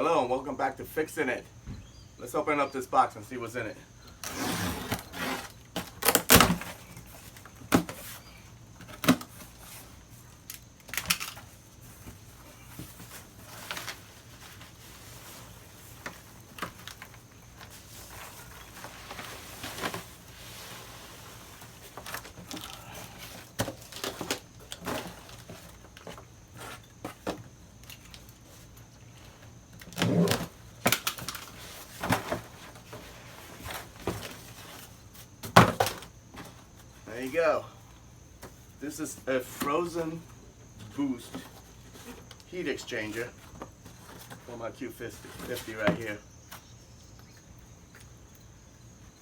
Hello and welcome back to Fixin' It. Let's open up this box and see what's in it. There you go. This is a frozen boost heat exchanger for my Q50 right here.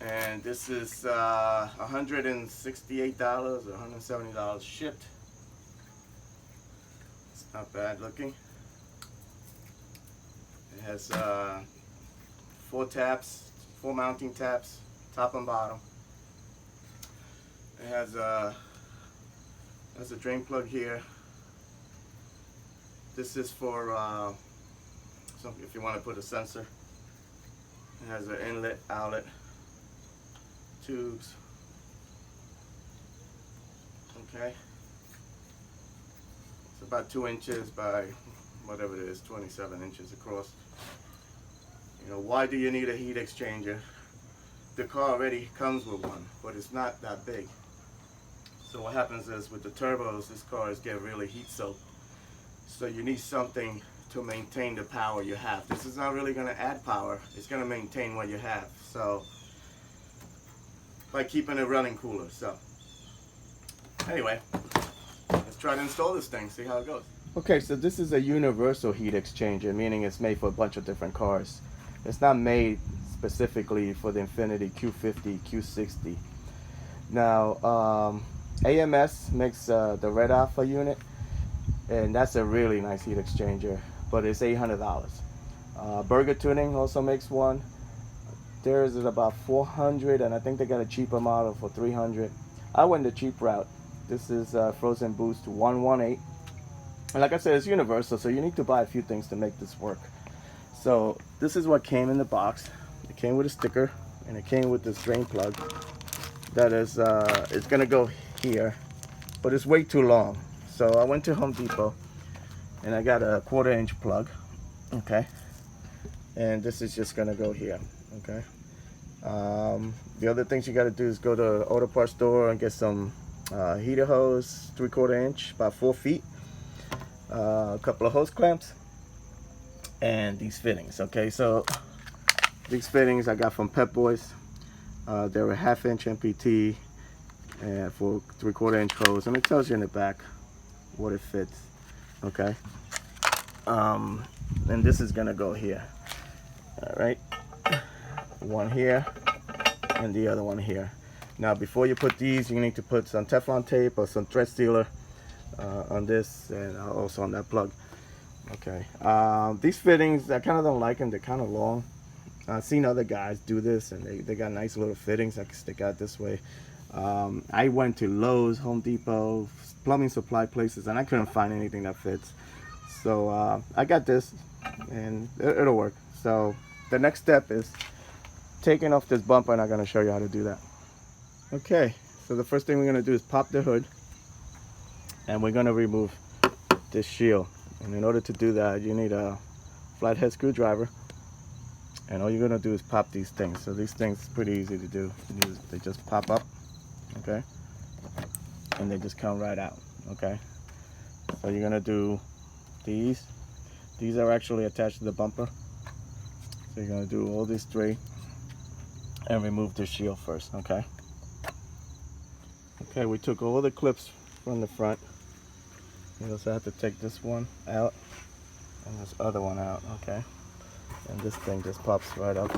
And this is $168 or $170 shipped. It's not bad looking. It has 4 taps, 4 mounting taps, top and bottom. It has a drain plug here. This is for if you want to put a sensor. It has an inlet, outlet, tubes. Okay. It's about 2 inches by whatever it is, 27 inches across. You know, why do you need a heat exchanger? The car already comes with one, but it's not that big. So what happens is with the turbos, these cars get really heat soaked. So you need something to maintain the power you have. This is not really going to add power. It's going to maintain what you have. So by keeping it running cooler. So anyway, let's try to install this thing, see how it goes. Okay, so this is a universal heat exchanger, meaning it's made for a bunch of different cars. It's not made specifically for the Infiniti Q50, Q60. Now, AMS makes the red alpha unit, and that's a really nice heat exchanger, but it's $800. Burger Tuning also makes one. Theirs is about $400, and I think they got a cheaper model for $300. I went the cheap route. This is Frozen Boost 118, and like I said, it's universal, so you need to buy a few things to make this work. So this is what came in the box. It came with a sticker, and it came with this drain plug. That is, it's gonna go here, but it's way too long. So I went to Home Depot and I got a 1/4 inch plug. Okay, and this is just gonna go here. Okay, the other things you got to do is go to the auto parts store and get some heater hose, 3/4 inch, about 4 feet, a couple of hose clamps, and these fittings. Okay, so these fittings I got from Pep Boys. They were 1/2 inch MPT and for 3/4 inch hose, and it tells you in the back what it fits. Okay, and this is gonna go here. All right, one here and the other one here. Now before you put these, you need to put some Teflon tape or some thread sealer on this, and also on that plug. Okay, these fittings, I kind of don't like them. They're kind of long. I've seen other guys do this, and they got nice little fittings that can stick out this way. I went to Lowe's, Home Depot, plumbing supply places, and I couldn't find anything that fits. So I got this, and it'll work. So the next step is taking off this bumper, and I'm going to show you how to do that. Okay, so the first thing we're going to do is pop the hood, and we're going to remove this shield. And in order to do that, you need a flathead screwdriver. And all you're gonna do is pop these things. So these things are pretty easy to do. They just pop up, okay? And they just come right out, okay? So you're gonna do these. These are actually attached to the bumper. So you're gonna do all these 3 and remove the shield first, okay? Okay, we took all the clips from the front. You also have to take this one out and this other one out, okay? And this thing just pops right up,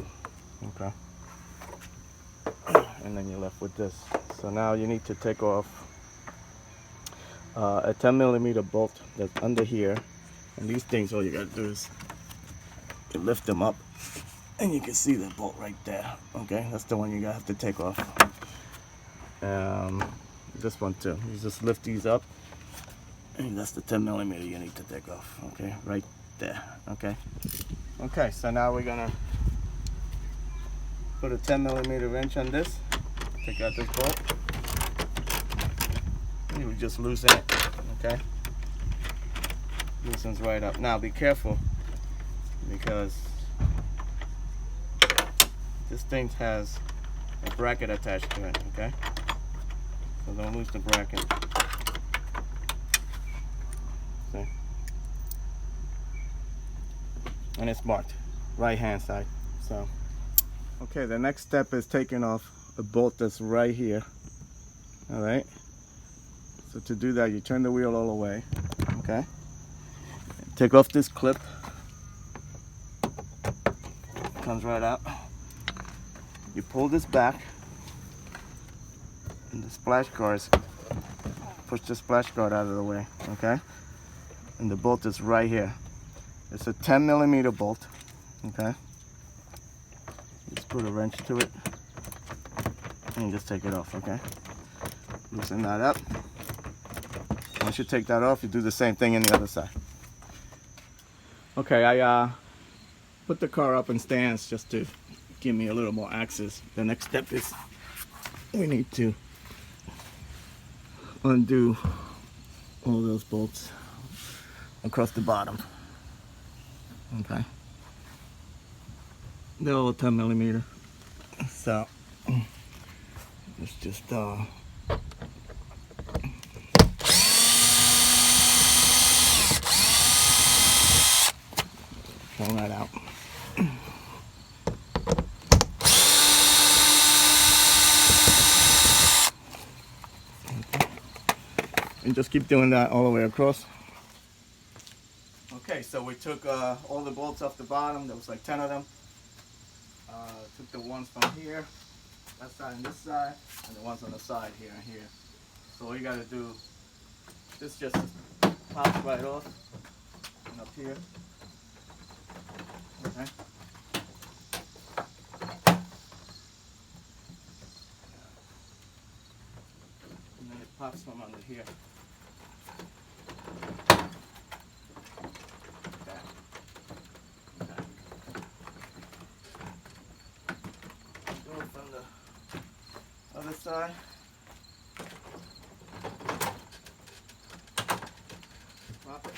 okay? And then you're left with this. So now you need to take off a 10mm bolt that's under here. And these things, all you gotta do is you lift them up, and you can see the bolt right there, okay? That's the one you gotta have to take off. This one too. You just lift these up, and that's the 10mm you need to take off, okay? Right there, okay? Okay, so now we're gonna put a 10mm wrench on this. Take out this bolt. And we just loosen it, okay? Loosens right up. Now be careful, because this thing has a bracket attached to it, okay? So don't lose the bracket. See? And it's marked right hand side. So okay, the next step is taking off a bolt that's right here. All right, so to do that, you turn the wheel all the way, okay? Take off this clip. Comes right out. You pull this back, and the splash guards, push the splash guard out of the way, okay? And the bolt is right here. It's a 10mm bolt, okay? Just put a wrench to it, and you just take it off, okay? Loosen that up. Once you take that off, you do the same thing in the other side. Okay, I put the car up in stance just to give me a little more access. The next step is we need to undo all those bolts across the bottom. Okay, they're all 10mm. So let's just pull that out. And just keep doing that all the way across. Okay, so we took all the bolts off the bottom. There was like 10 of them. Took the ones from here, that side and this side, and the ones on the side here and here. So all you gotta do, this just pops right off and up here. Okay. And then it pops from under here. From the other side. Pop it.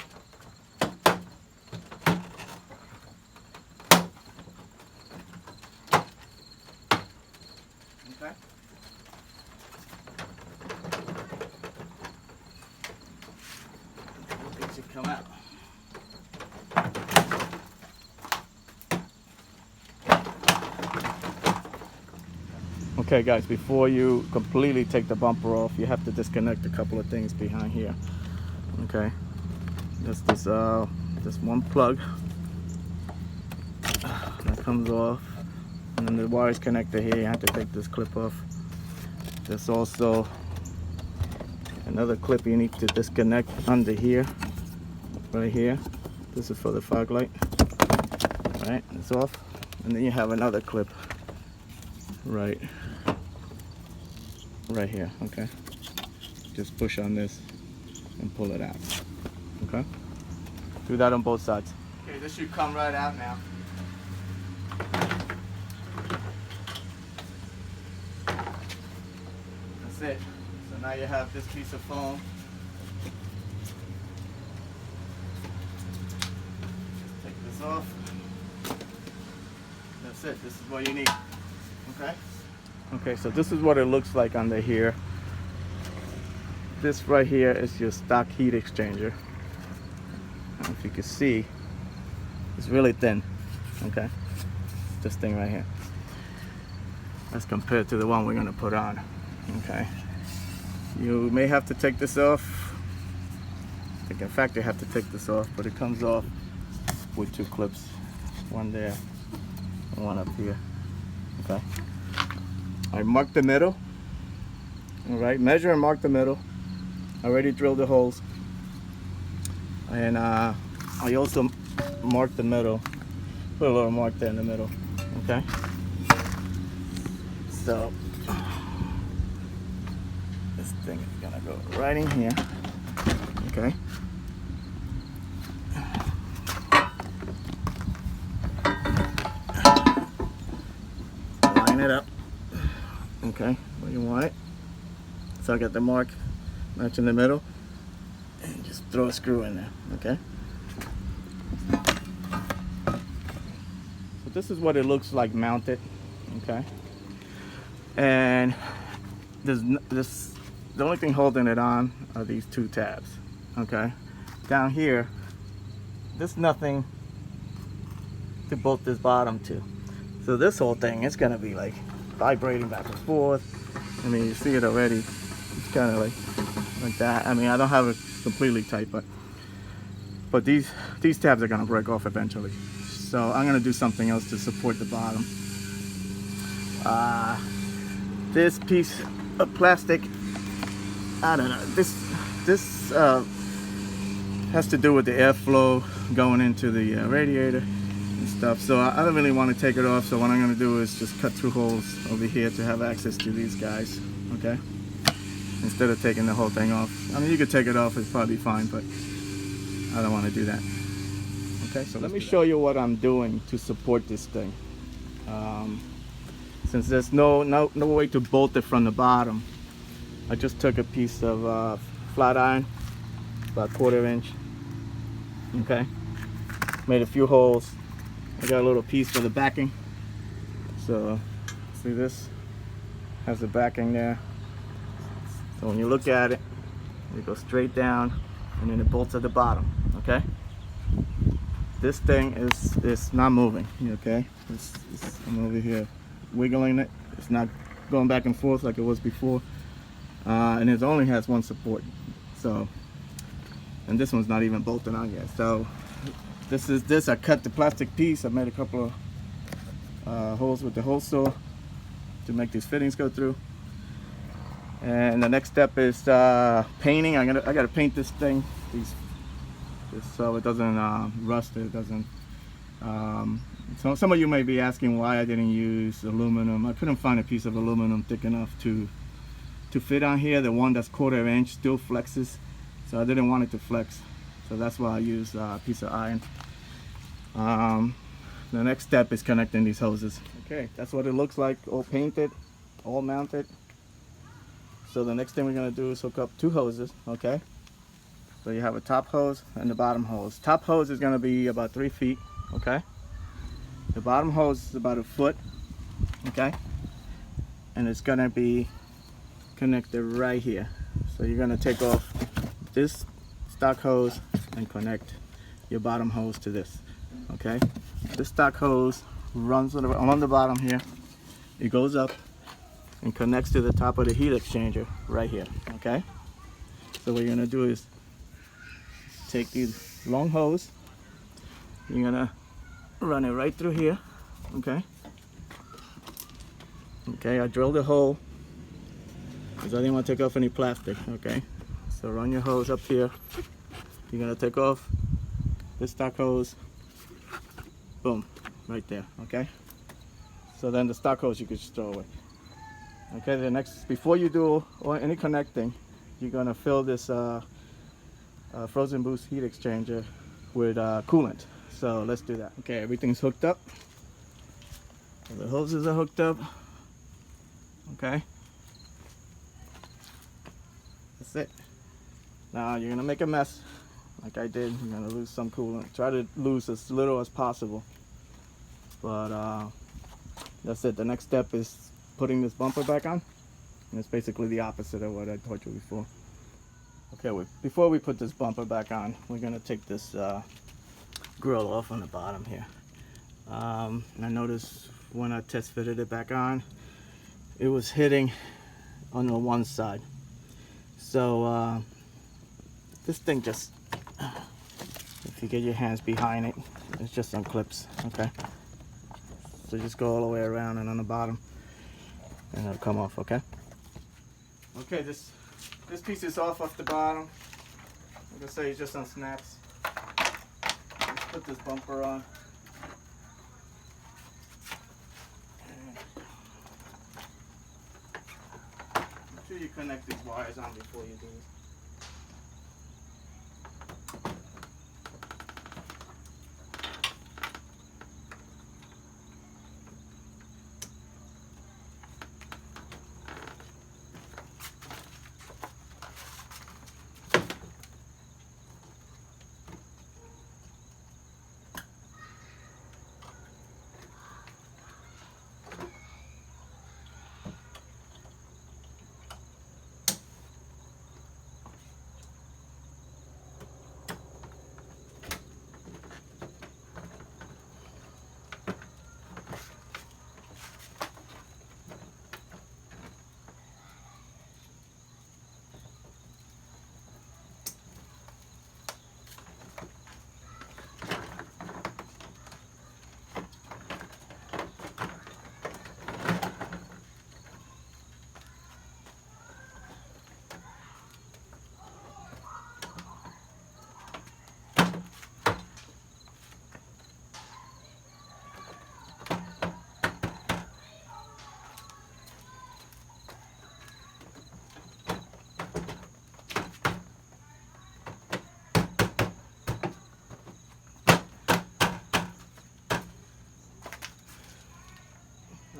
Okay. It should come out. Okay guys, before you completely take the bumper off, you have to disconnect a couple of things behind here. Okay, just this one plug that comes off, and then the wires connected here. You have to take this clip off. There's also another clip you need to disconnect under here, right here. This is for the fog light. All right, it's off, and then you have another clip right here. Okay, just push on this and pull it out. Okay, do that on both sides. Okay, this should come right out now. That's it. So now you have this piece of foam. Just take this off. That's it. This is what you need. Okay. Okay, so this is what it looks like under here. This right here is your stock heat exchanger. If you can see, it's really thin. Okay, this thing right here, as compared to the one we're gonna put on. Okay, you may have to take this off. I think in fact you have to take this off, but it comes off with two clips, one there and one up here. Okay, I marked the middle. All right, measure and mark the middle. I already drilled the holes, and I also marked the middle. Put a little mark there in the middle. Okay, so this thing is gonna go right in here. Okay, line it up, okay, where you want it. So I got the mark match in the middle, and just throw a screw in there, okay. So this is what it looks like mounted, okay. And the only thing holding it on are these two tabs, okay. Down here, there's nothing to bolt this bottom to. So this whole thing is gonna be like vibrating back and forth. I mean, you see it already. It's kind of like that. I mean, I don't have it completely tight, but these tabs are gonna break off eventually. So I'm gonna do something else to support the bottom. This piece of plastic, I don't know. This has to do with the airflow going into the radiator and stuff. So I don't really want to take it off. So what I'm going to do is just cut through holes over here to have access to these guys, okay? Instead of taking the whole thing off. I mean, you could take it off, it's probably fine, but I don't want to do that. Okay, so let me show you what I'm doing to support this thing. Since there's no way to bolt it from the bottom, I just took a piece of flat iron, about 1/4 inch. Okay, made a few holes. I got a little piece for the backing. So see, this has the backing there. So when you look at it, it goes straight down, and then it bolts at the bottom. Okay, this thing is not moving. Okay, I'm over here wiggling it. It's not going back and forth like it was before, and it only has one support. So. And this one's not even bolted on yet. So I cut the plastic piece. I made a couple of holes with the hole saw to make these fittings go through. And the next step is painting. I gotta paint this thing, so it doesn't rust. It doesn't. So some of you may be asking why I didn't use aluminum. I couldn't find a piece of aluminum thick enough to fit on here. The one that's 1/4 inch still flexes. So I didn't want it to flex, so that's why I used a piece of iron. The next step is connecting these hoses. Okay, that's what it looks like, all painted, all mounted. So the next thing we're gonna do is hook up 2 hoses, okay? So you have a top hose and the bottom hose. Top hose is gonna be about 3 feet, okay? The bottom hose is about 1 foot, okay? And it's gonna be connected right here. So you're gonna take off this stock hose and connect your bottom hose to this, okay? This stock hose runs on the bottom here. It goes up and connects to the top of the heat exchanger right here, okay? So what you're gonna do is take the long hose, you're gonna run it right through here, okay? Okay, I drilled a hole because I didn't want to take off any plastic, okay? So run your hose up here. You're gonna take off this stock hose. Boom, right there, okay? So then the stock hose you could just throw away. Okay, the next, before you do any connecting, you're gonna fill this frozen boost heat exchanger with coolant. So let's do that. Okay, everything's hooked up. The hoses are hooked up. Okay. That's it. Now you're gonna make a mess like I did. You're gonna lose some coolant. Try to lose as little as possible. But that's it. The next step is putting this bumper back on. And it's basically the opposite of what I told you before. Okay, before we put this bumper back on, we're gonna take this grill off on the bottom here. I noticed when I test fitted it back on, it was hitting on the one side. So this thing just, if you get your hands behind it, it's just some clips, okay? So just go all the way around and on the bottom, and it'll come off, okay? Okay, this piece is off the bottom. Like I say, it's just some snaps. Let's put this bumper on. Make sure you connect these wires on before you do this.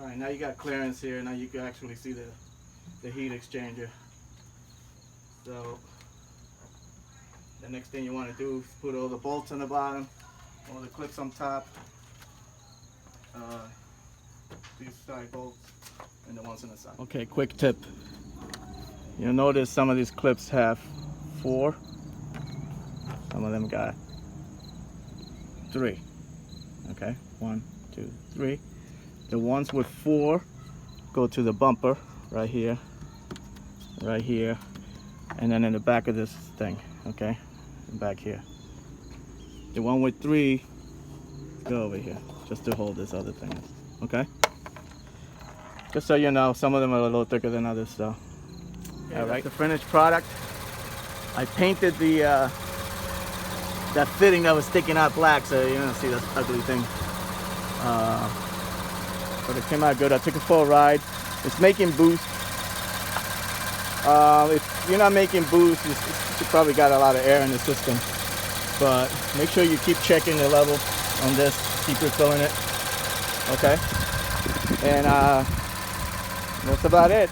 All right, now you got clearance here. Now you can actually see the heat exchanger. So the next thing you want to do is put all the bolts on the bottom, all the clips on top, these side bolts, and the ones on the side. Okay, quick tip. You'll notice some of these clips have 4. Some of them got 3. Okay, 1, 2, 3. The ones with 4 go to the bumper right here, and then in the back of this thing. Okay, back here. The one with 3 go over here, just to hold this other thing. Okay. Just so you know, some of them are a little thicker than others. So, all right. The finished product. I painted the that fitting that was sticking out black, so you don't see this ugly thing. But it came out good. I took it for a ride. It's making boost. If you're not making boost, you probably got a lot of air in the system. But make sure you keep checking the level on this. Keep refilling it. Okay. And that's about it.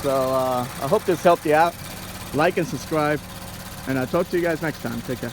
So I hope this helped you out. Like and subscribe. And I'll talk to you guys next time. Take care.